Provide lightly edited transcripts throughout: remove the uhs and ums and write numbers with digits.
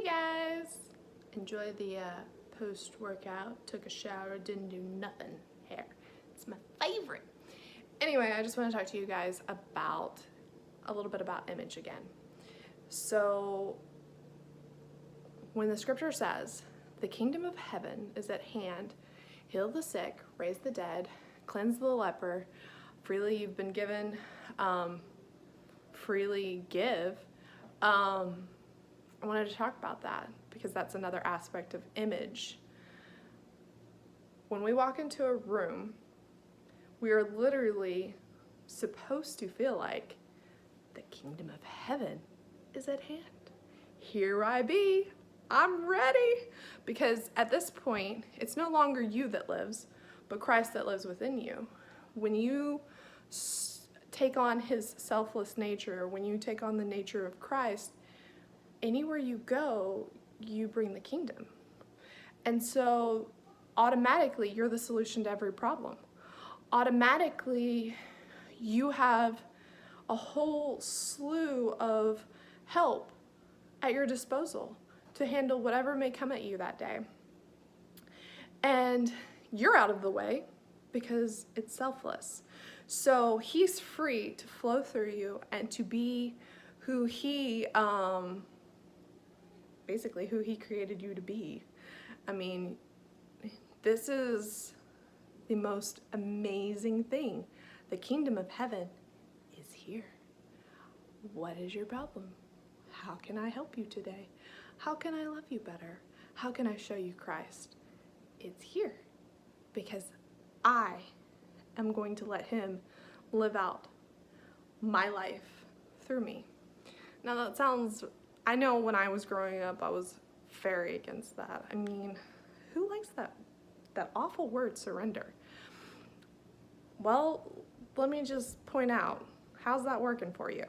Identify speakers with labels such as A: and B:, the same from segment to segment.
A: Hey guys! Enjoy the post-workout, took a shower, didn't do nothing hair. It's my favorite. Anyway, I just want to talk to you guys about a little bit about image again. So, when the scripture says, the kingdom of heaven is at hand, heal the sick, raise the dead, cleanse the leper, freely you've been given, freely give, I wanted to talk about that because that's another aspect of image. When we walk into a room, we are literally supposed to feel like the kingdom of heaven is at hand. Here I be, I'm ready. Because at this point, it's no longer you that lives, but Christ that lives within you. When you take on his selfless nature, when you take on the nature of Christ, anywhere you go, you bring the kingdom. And so automatically you're the solution to every problem. Automatically you have a whole slew of help at your disposal to handle whatever may come at you that day. And you're out of the way because it's selfless. So he's free to flow through you and to be who he basically who he created you to be. I mean, this is the most amazing thing. The kingdom of heaven is here. What is your problem? How can I help you today? How can I love you better? How can I show you Christ? It's here because I am going to let him live out my life through me. Now that sounds, I know when I was growing up, I was very against that. I mean, who likes that awful word, surrender? Well, let me just point out, how's that working for you?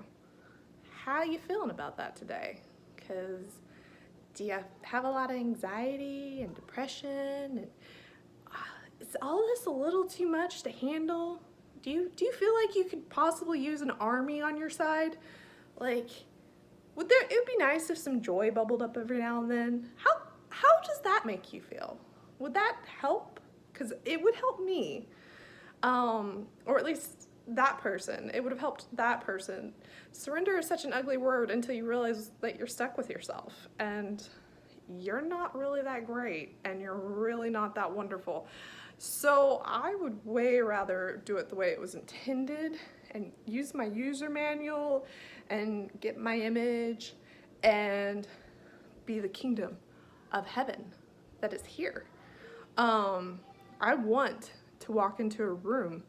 A: How are you feeling about that today? Because do you have a lot of anxiety and depression? And is all this a little too much to handle? Do you feel like you could possibly use an army on your side? Like, it would be nice if some joy bubbled up every now and then. How does that make you feel? Would that help? Because it would help me. Or at least that person. It would have helped that person. Surrender is such an ugly word until you realize that you're stuck with yourself. And you're not really that great. And you're really not that wonderful. So I would way rather do it the way it was intended and use my user manual and get my image and be the kingdom of heaven that is here. I want to walk into a room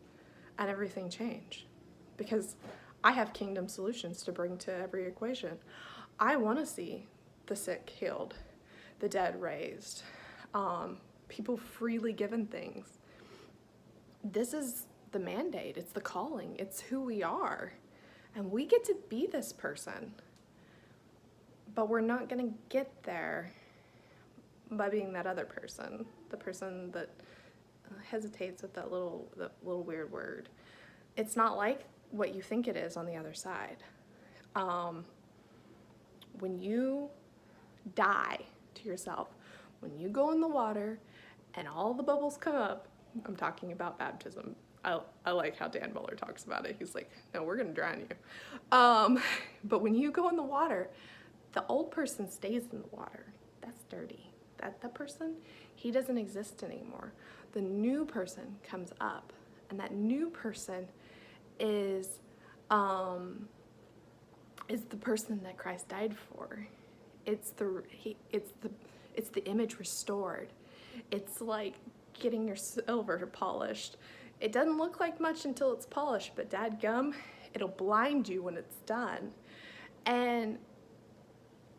A: and everything change because I have kingdom solutions to bring to every equation. I want to see the sick healed, the dead raised, people freely given things. This is the mandate, it's the calling, it's who we are. And we get to be this person. But we're not gonna get there by being that other person, the person that hesitates with that little weird word. It's not like what you think it is on the other side. When you die to yourself, when you go in the water and all the bubbles come up, I'm talking about baptism. I like how Dan Muller talks about it. He's like, no, we're gonna drown you. But when you go in the water, the old person stays in the water. That's dirty. That person, he doesn't exist anymore. The new person comes up, and that new person is the person that Christ died for. It's the image restored. It's like getting your silver polished. It doesn't look like much until it's polished, but dadgum, it'll blind you when it's done. And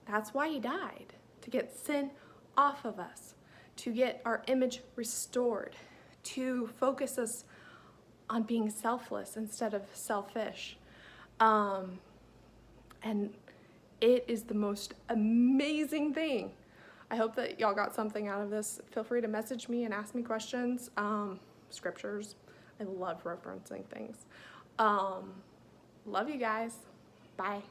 A: that's why he died, to get sin off of us, to get our image restored, to focus us on being selfless instead of selfish. And it is the most amazing thing. I hope that y'all got something out of this. Feel free to message me and ask me questions. Scriptures. I love referencing things. Love you guys. Bye.